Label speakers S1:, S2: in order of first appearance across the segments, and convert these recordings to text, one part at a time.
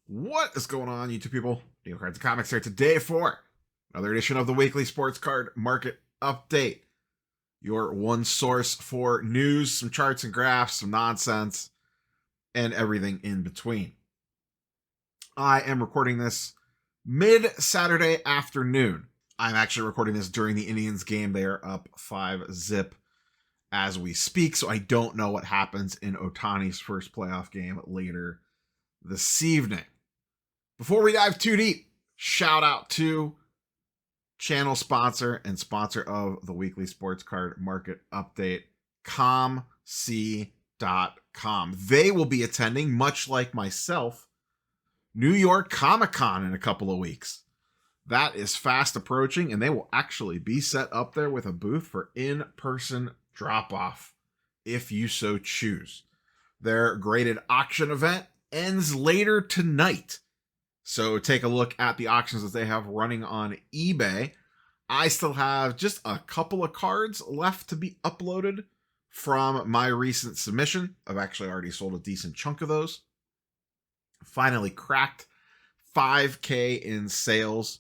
S1: What is going on, YouTube people? Deal Cards and Comics here today for another edition of the weekly sports card market update. Your one source for news, some charts and graphs, some nonsense, and everything in between. I am recording this mid-Saturday afternoon. I'm actually recording this during the Indians game. They are up 5-0 as we speak, so I don't know what happens in Ohtani's first playoff game later this evening. Before we dive too deep, shout out to channel sponsor and sponsor of the weekly sports card market update, ComC.com. They will be attending, much like myself, New York Comic-Con in a couple of weeks. That is fast approaching, and they will actually be set up there with a booth for in-person drop-off, if you so choose. Their graded auction event ends later tonight. So take a look at the auctions that they have running on eBay. I still have just a couple of cards left to be uploaded from my recent submission. I've actually already sold a decent chunk of those. Finally cracked 5K in sales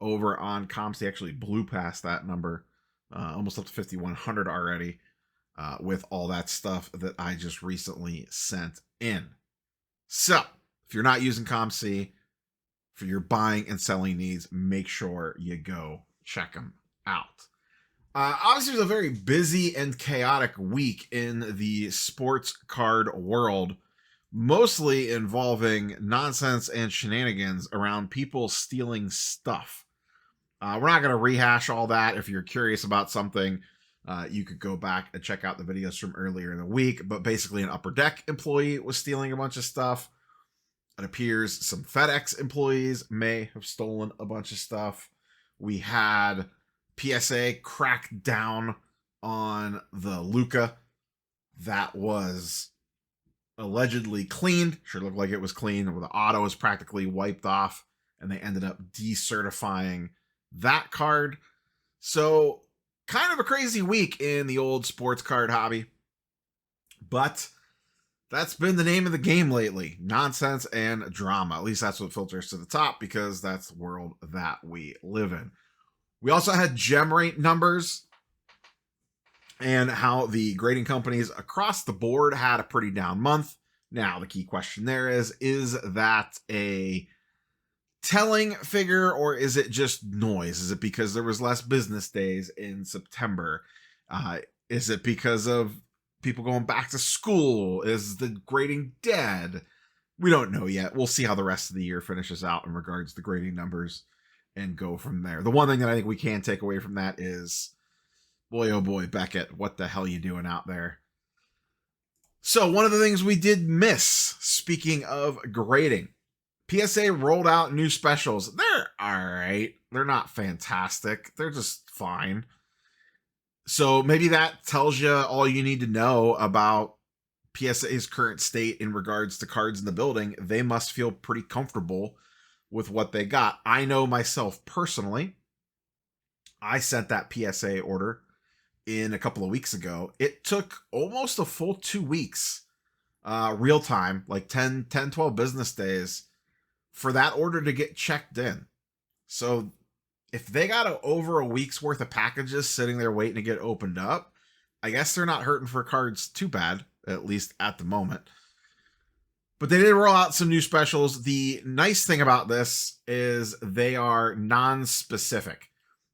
S1: over on comps. They actually blew past that number, almost up to 5,100 already, with all that stuff that I just recently sent in. So if you're not using ComC for your buying and selling needs, make sure you go check them out. Obviously, it was a very busy and chaotic week in the sports card world, mostly involving nonsense and shenanigans around people stealing stuff. We're not going to rehash all that. If you're curious about something, you could go back and check out the videos from earlier in the week. But basically, an Upper Deck employee was stealing a bunch of stuff. It appears some FedEx employees may have stolen a bunch of stuff. We had PSA crack down on the Luca that was allegedly cleaned. Sure looked like it was clean. The auto was practically wiped off, and they ended up decertifying that card. So kind of a crazy week in the old sports card hobby. But that's been the name of the game lately. Nonsense and drama. At least that's what filters to the top, because that's the world that we live in. We also had gem rate numbers and how the grading companies across the board had a pretty down month. Now, the key question there is that a telling figure, or is it just noise? Is it because there was less business days in September? Is it because of people going back to school? Is the grading dead? We don't know yet. We'll see how the rest of the year finishes out in regards to grading numbers and go from there. The one thing that I think we can take away from that is, boy, oh boy, Beckett, what the hell are you doing out there? So one of the things we did miss, speaking of grading, PSA rolled out new specials. They're all right. They're not fantastic. They're just fine. So maybe that tells you all you need to know about PSA's current state in regards to cards in the building. They must feel pretty comfortable with what they got. I know myself personally, I sent that PSA order in a couple of weeks ago. It took almost a full 2 weeks, real time, like 10, 12 business days for that order to get checked in. So if they got over a week's worth of packages sitting there waiting to get opened up, I guess they're not hurting for cards too bad, at least at the moment. But they did roll out some new specials. The nice thing about this is they are non-specific.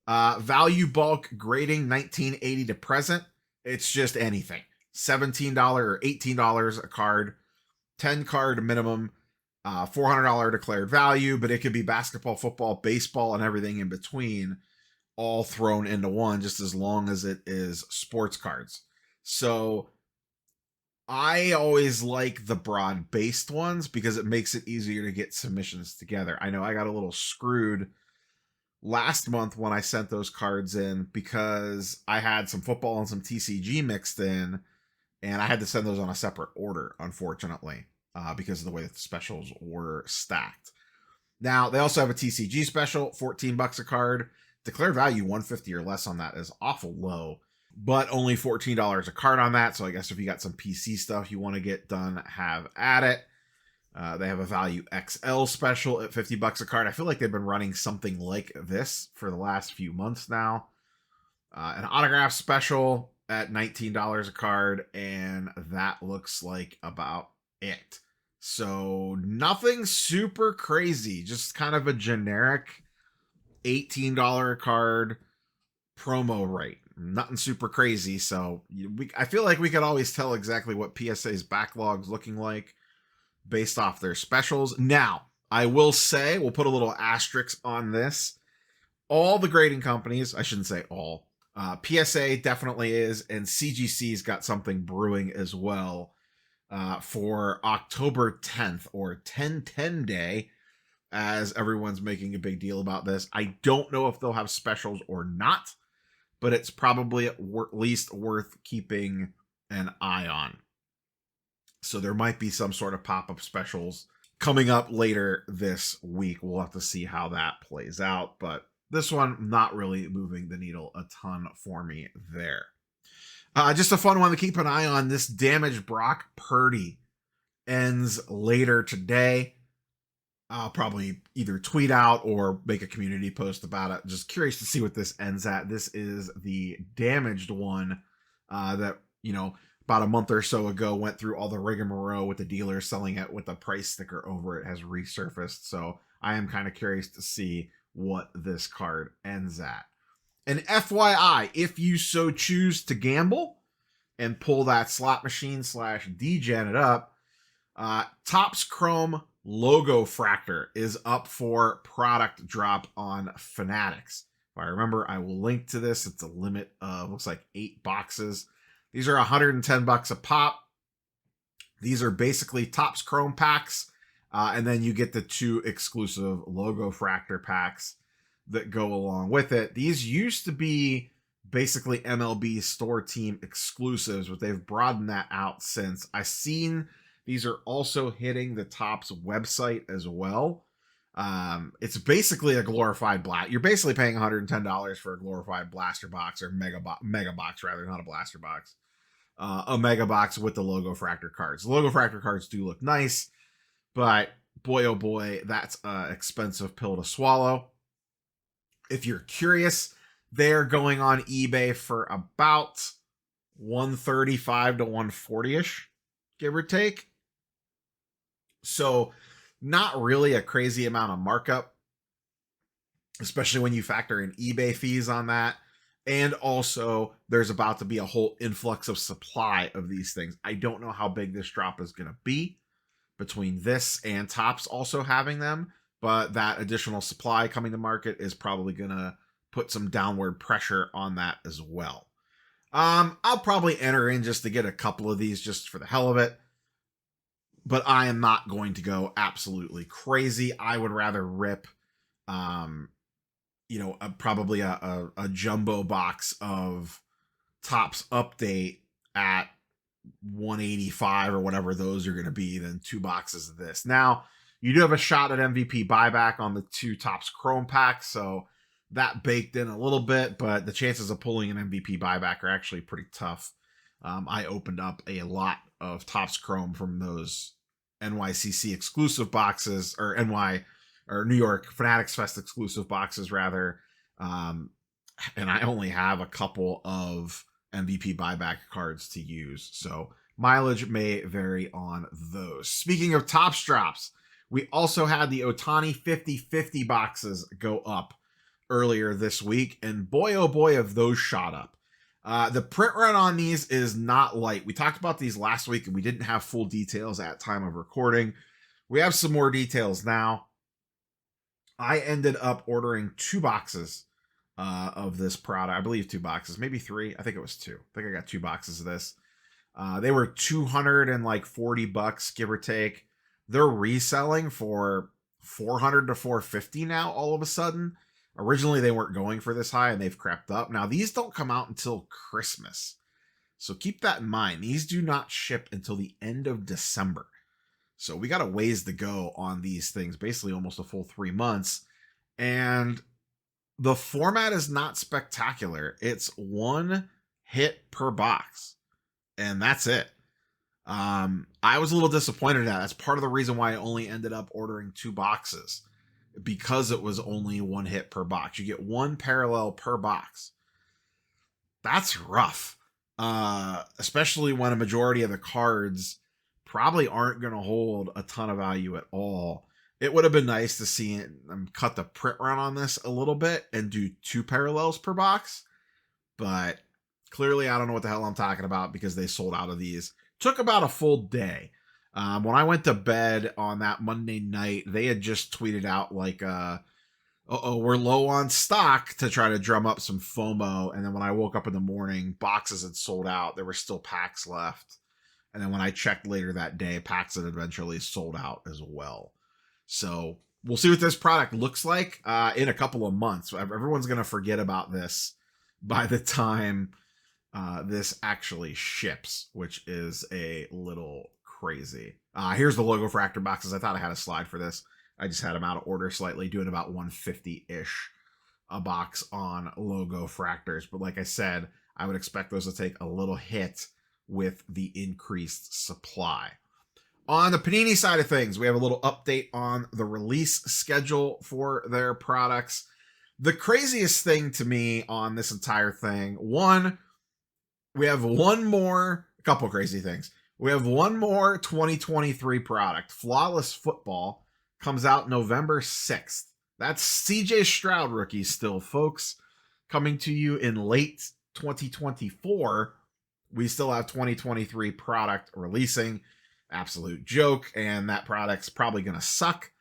S1: Value bulk grading 1980 to present. It's just anything. $17 or $18 a card. 10 card minimum. $400 declared value, but it could be basketball, football, baseball, and everything in between, all thrown into one, just as long as it is sports cards. So I always like the broad-based ones because it makes it easier to get submissions together. I know I got a little screwed last month when I sent those cards in because I had some football and some TCG mixed in, and I had to send those on a separate order, unfortunately. Because of the way that the specials were stacked. Now, they also have a TCG special, $14 a card. Declared value, $150 or less on that is awful low, but only $14 a card on that. So I guess if you got some PC stuff you want to get done, have at it. They have a value XL special at $50 a card. I feel like they've been running something like this for the last few months now. An autograph special at $19 a card, and that looks like about it. So nothing super crazy, just kind of a generic $18 a card promo rate. Nothing super crazy. So I feel like we could always tell exactly what PSA's backlog's looking like based off their specials. Now, I will say, we'll put a little asterisk on this. All the grading companies, I shouldn't say all, PSA definitely is, and CGC's got something brewing as well for October 10th, or 10/10 day, as everyone's making a big deal about this. I don't know if they'll have specials or not, but it's probably at least worth keeping an eye on. So there might be some sort of pop-up specials coming up later this week. We'll have to see how that plays out, but this one not really moving the needle a ton for me there. Just a fun one to keep an eye on. This damaged Brock Purdy ends later today. I'll probably either tweet out or make a community post about it. Just curious to see what this ends at. This is the damaged one that, about a month or so ago went through all the rigmarole with the dealer selling it with a price sticker over it, has resurfaced. So I am kind of curious to see what this card ends at. And FYI, if you so choose to gamble and pull that slot machine / degen it up, Topps Chrome Logo Fractor is up for product drop on Fanatics. If I remember, I will link to this. It's a limit of, looks like 8 boxes. These are $110 a pop. These are basically Topps Chrome packs. And then you get the 2 exclusive Logo Fractor packs that go along with it. These used to be basically MLB store team exclusives, but they've broadened that out since. I've seen these are also hitting the Topps website as well. It's basically a glorified blast. You're basically paying $110 for a glorified blaster box, or mega box rather, not a blaster box. A mega box with the Logo Fractor cards. The Logo Fractor cards do look nice, but boy, oh boy, that's an expensive pill to swallow. If you're curious, they're going on eBay for about $135 to $140-ish, give or take. So not really a crazy amount of markup, especially when you factor in eBay fees on that. And also, there's about to be a whole influx of supply of these things. I don't know how big this drop is going to be between this and Topps also having them, but that additional supply coming to market is probably going to put some downward pressure on that as well. I'll probably enter in just to get a couple of these just for the hell of it, but I am not going to go absolutely crazy. I would rather rip, probably a jumbo box of Topps Update at 185 or whatever those are going to be than 2 boxes of this. Now, you do have a shot at MVP buyback on the 2 Topps Chrome packs, so that baked in a little bit, but the chances of pulling an MVP buyback are actually pretty tough. I opened up a lot of Topps Chrome from those NYCC exclusive boxes, or New York Fanatics Fest exclusive boxes rather. And I only have a couple of MVP buyback cards to use, so mileage may vary on those. Speaking of Topps drops, we also had the Ohtani 50/50 boxes go up earlier this week, and boy oh boy have those shot up. The print run on these is not light. We talked about these last week and we didn't have full details at time of recording. We have some more details now. I ended up ordering 2 boxes of this product. I believe 2 boxes, maybe 3. I think it was 2. I think I got 2 boxes of this. They were $240, give or take. They're reselling for $400 to $450 now all of a sudden. Originally, they weren't going for this high, and they've crept up. Now, these don't come out until Christmas, so keep that in mind. These do not ship until the end of December. So we got a ways to go on these things, basically almost a full 3 months. And the format is not spectacular. It's 1 hit per box, and that's it. I was a little disappointed at that. That's part of the reason why I only ended up ordering 2 boxes, because it was only 1 hit per box. You get 1 parallel per box. That's rough. Especially when a majority of the cards probably aren't going to hold a ton of value at all. It would have been nice to see them cut the print run on this a little bit and do 2 parallels per box. But clearly I don't know what the hell I'm talking about, because they sold out of these. Took about a full day. When I went to bed on that Monday night, they had just tweeted out like, we're low on stock, to try to drum up some FOMO. And then when I woke up in the morning, boxes had sold out. There were still packs left. And then when I checked later that day, packs had eventually sold out as well. So we'll see what this product looks like in a couple of months. Everyone's going to forget about this by the time this actually ships, which is a little crazy. Here's the logo fractor boxes. I thought I had a slide for this. I just had them out of order slightly, doing about 150-ish a box on logo fractors. But like I said, I would expect those to take a little hit with the increased supply. On the Panini side of things, we have a little update on the release schedule for their products. The craziest thing to me on this entire thing, we have a couple crazy things. We have one more 2023 product. Flawless Football comes out November 6th. That's CJ Stroud rookie still, folks. Coming to you in late 2024. We still have 2023 product releasing. Absolute joke. And that product's probably going to suck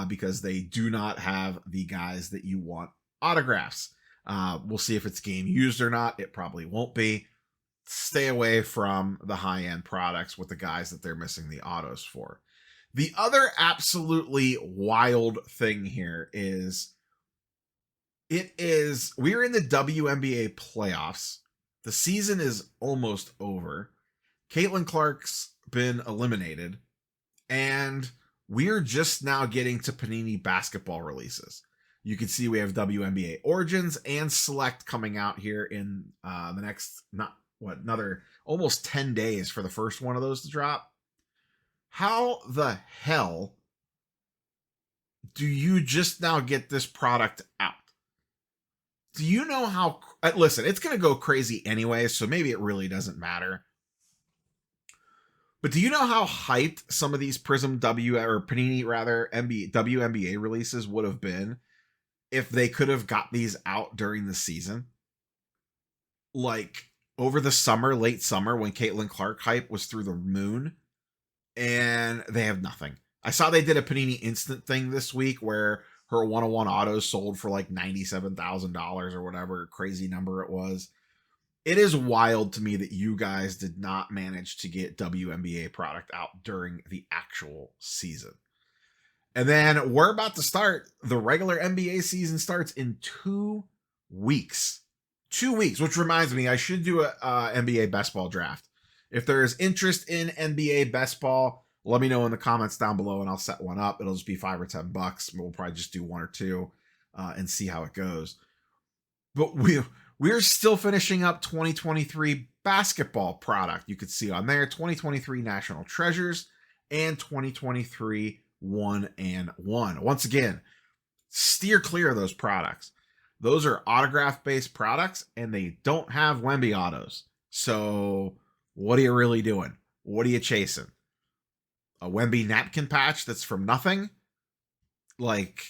S1: because they do not have the guys that you want autographs. We'll see if it's game used or not. It probably won't be. Stay away from the high-end products with the guys that they're missing the autos for. The other absolutely wild thing here is we're in the WNBA playoffs. The season is almost over. Caitlin Clark's been eliminated, and we're just now getting to Panini basketball releases. You can see we have WNBA Origins and Select coming out here in the next, another almost 10 days for the first one of those to drop. How the hell do you just now get this product out? Do you know how... Listen, it's going to go crazy anyway, so maybe it really doesn't matter. But do you know how hyped some of these Prism Panini WNBA releases would have been if they could have got these out during the season? Like over the summer, late summer, when Caitlin Clark hype was through the moon, and they have nothing. I saw they did a Panini Instant thing this week where her 101 autos sold for like $97,000 or whatever crazy number it was. It is wild to me that you guys did not manage to get WNBA product out during the actual season. And then we're about to start. The regular NBA season starts in 2 weeks. 2 weeks, which reminds me, I should do a NBA best ball draft. If there is interest in NBA best ball, let me know in the comments down below and I'll set one up. It'll just be $5 or $10. We'll probably just do 1 or 2 and see how it goes. But we're still finishing up 2023 basketball product. You could see on there 2023 National Treasures and 2023 1 and 1. Once again, steer clear of those products. Those are autograph-based products and they don't have Wemby autos. So what are you really doing? What are you chasing? A Wemby napkin patch that's from nothing? Like,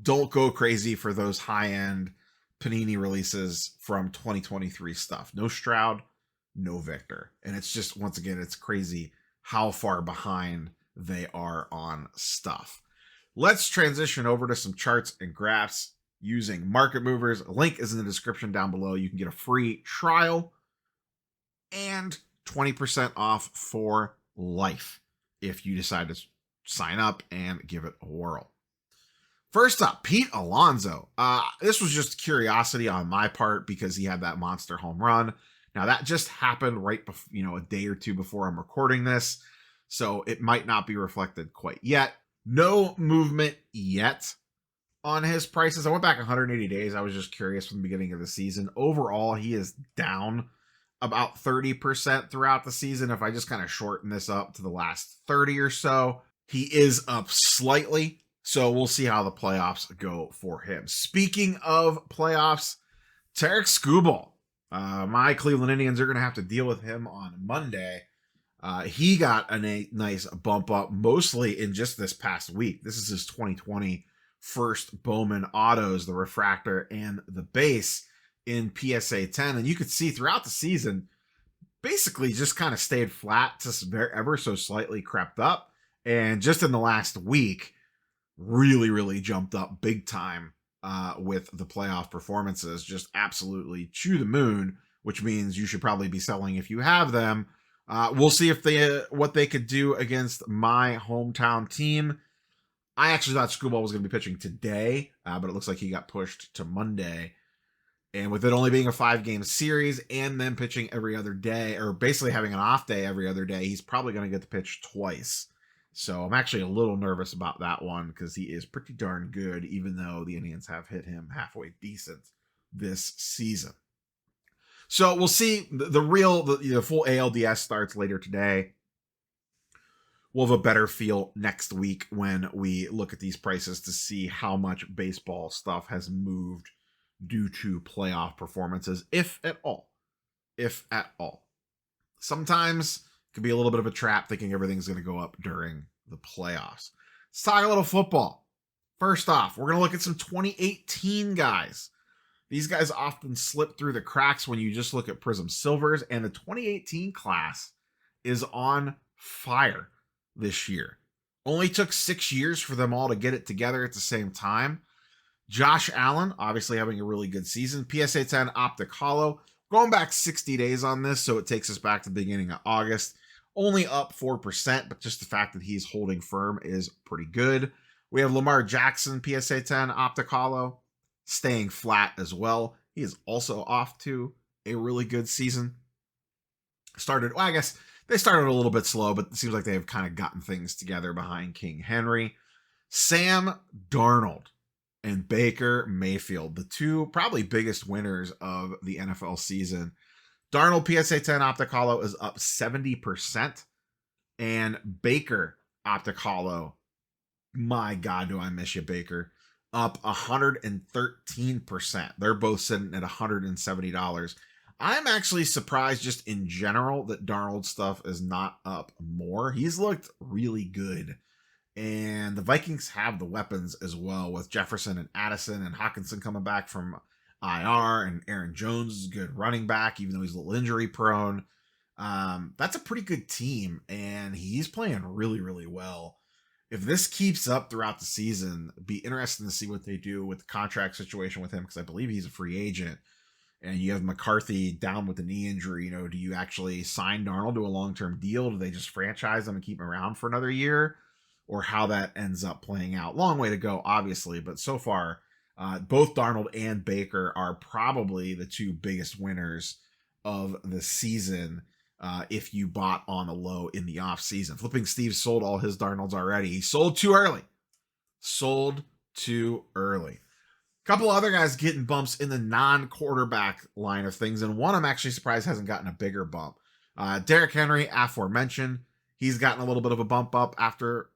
S1: don't go crazy for those high-end Panini releases from 2023 stuff. No Stroud, no Victor. And it's just, once again, it's crazy how far behind they are on stuff. Let's transition over to some charts and graphs using market movers. A link is in the description down below. You can get a free trial and 20% off for life if you decide to sign up and give it a whirl. First up, Pete Alonso. This was just curiosity on my part because he had that monster home run. Now that just happened right before, a day or two before I'm recording this, so it might not be reflected quite yet. No movement yet on his prices. I went back 180 days. I was just curious from the beginning of the season. Overall, he is down about 30% throughout the season. If I just kind of shorten this up to the last 30 or so, he is up slightly. So we'll see how the playoffs go for him. Speaking of playoffs, Tarek Skubal. My Cleveland Indians are going to have to deal with him on Monday. He got a nice bump up, mostly in just this past week. This is his 2020 first Bowman autos, the refractor and the base in PSA 10. And you could see throughout the season, basically just kind of stayed flat to ever so slightly crept up. And just in the last week, really jumped up big time with the playoff performances. Just absolutely to the moon, which means you should probably be selling if you have them. We'll see if what they could do against my hometown team. I actually thought Skubal was going to be pitching today, but it looks like he got pushed to Monday. And with it only being a 5-game series and then pitching every other day, or basically having an off day every other day, he's probably going to get to pitch twice. So I'm actually a little nervous about that one because he is pretty darn good, even though the Indians have hit him halfway decent this season. So we'll see. The full ALDS starts later today. We'll have a better feel next week when we look at these prices to see how much baseball stuff has moved due to playoff performances, if at all. If at all. Sometimes it can be a little bit of a trap thinking everything's going to go up during the playoffs. Let's talk a little football. First off, we're going to look at some 2018 guys. These guys often slip through the cracks when you just look at Prism Silvers, and the 2018 class is on fire this year. Only took 6 years for them all to get it together at the same time. Josh Allen, obviously having a really good season. PSA 10 Optic Hollow. Going back 60 days on this, so it takes us back to the beginning of August. Only up 4%, but just the fact that he's holding firm is pretty good. We have Lamar Jackson, PSA 10 Optic Hollow, staying flat as well. He is also off to a really good season. I guess they started a little bit slow, but it seems like they've kind of gotten things together behind King Henry. Sam Darnold and Baker Mayfield, the two probably biggest winners of the NFL season. Darnold PSA 10 Optic Hollow is up 70%. And Baker Optic Hollow, my God, do I miss you, Baker, up 113%. They're both sitting at $170. I'm actually surprised just in general that Darnold stuff is not up more. He's looked really good. And the Vikings have the weapons as well with Jefferson and Addison and Hawkinson coming back from IR, and Aaron Jones is a good running back, even though he's a little injury prone. That's a pretty good team, and he's playing really well. If this keeps up throughout the season, it'd be interesting to see what they do with the contract situation with him, because I believe he's a free agent. And you have McCarthy down with the knee injury. Do you actually sign Darnold to a long-term deal? Do they just franchise him and keep him around for another year? Or how that ends up playing out. Long way to go, obviously, but so far, both Darnold and Baker are probably the two biggest winners of the season if you bought on a low in the offseason. Flipping Steve sold all his Darnolds already. He sold too early. A couple other guys getting bumps in the non-quarterback line of things, and one I'm actually surprised hasn't gotten a bigger bump. Derrick Henry, aforementioned, he's gotten a little bit of a bump up after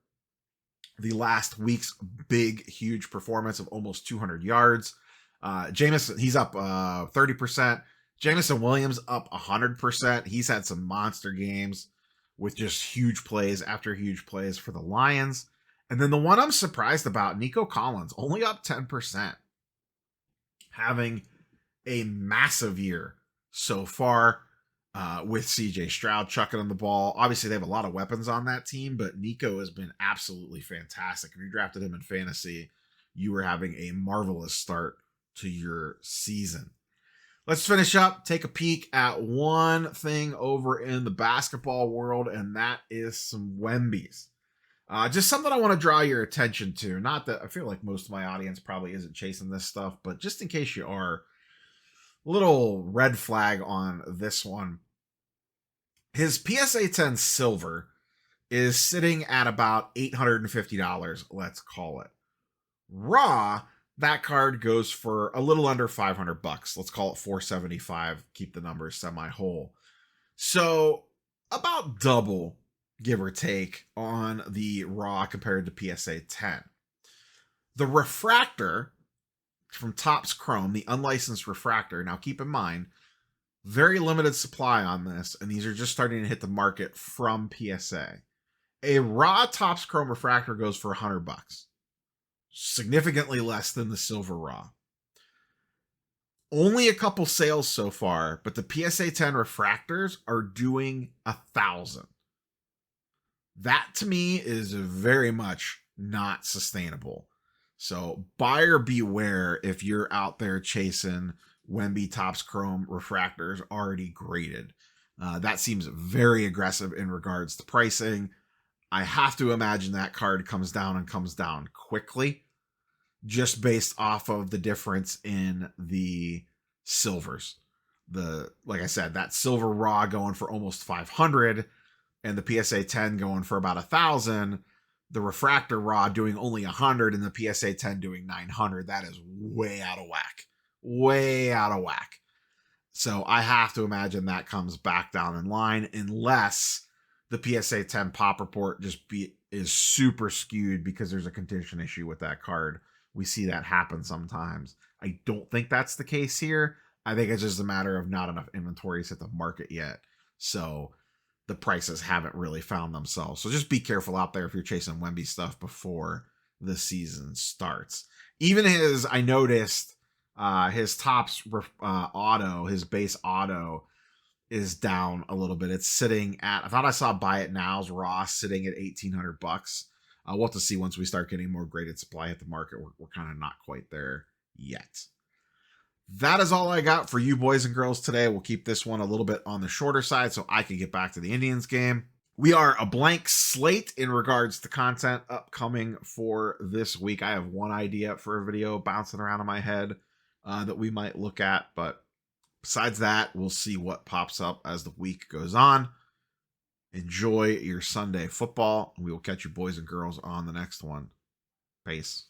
S1: the last week's big, huge performance of almost 200 yards. Jameson, he's up 30%. Jameson Williams up 100%. He's had some monster games with just huge plays after huge plays for the Lions. And then the one I'm surprised about, Nico Collins, only up 10%. Having a massive year so far. With CJ Stroud chucking on the ball. Obviously, they have a lot of weapons on that team, but Nico has been absolutely fantastic. If you drafted him in fantasy, you were having a marvelous start to your season. Let's finish up, take a peek at one thing over in the basketball world, and that is some Wembies. Just something I want to draw your attention to. Not that I feel like most of my audience probably isn't chasing this stuff, but just in case you are, little red flag on this one. His PSA 10 silver is sitting at about $850, let's call it. Raw That card goes for a little under $500. Let's call it $475. Keep the numbers semi-whole. So about double, give or take, on the raw compared to PSA 10. The refractor from Topps Chrome, the unlicensed refractor. Now keep in mind, very limited supply on this, and these are just starting to hit the market from PSA. A raw Topps Chrome refractor goes for $100, significantly less than the silver raw. Only a couple sales so far, but the PSA 10 refractors are doing $1,000. That to me is very much not sustainable. So buyer beware if you're out there chasing Wemby Topps Chrome refractors already graded. That seems very aggressive in regards to pricing. I have to imagine that card comes down quickly, just based off of the difference in the silvers. Like I said, that silver raw going for almost 500 and the PSA 10 going for about 1,000. The refractor raw doing only 100 and the PSA 10 doing 900. That is way out of whack. Way out of whack. So I have to imagine that comes back down in line unless the PSA 10 pop report is super skewed because there's a condition issue with that card. We see that happen sometimes. I don't think that's the case here. I think it's just a matter of not enough inventories hit the market yet. So the prices haven't really found themselves. So just be careful out there if you're chasing Wemby stuff before the season starts. Even I noticed his Topps auto, his base auto is down a little bit. It's sitting at, I thought I saw Buy It Now's raw sitting at $1,800. We'll have to see once we start getting more graded supply at the market. We're kind of not quite there yet. That is all I got for you boys and girls today. We'll keep this one a little bit on the shorter side so I can get back to the Indians game. We are a blank slate in regards to content upcoming for this week. I have one idea for a video bouncing around in my head that we might look at, but besides that, we'll see what pops up as the week goes on. Enjoy your Sunday football. We will catch you boys and girls on the next one. Peace.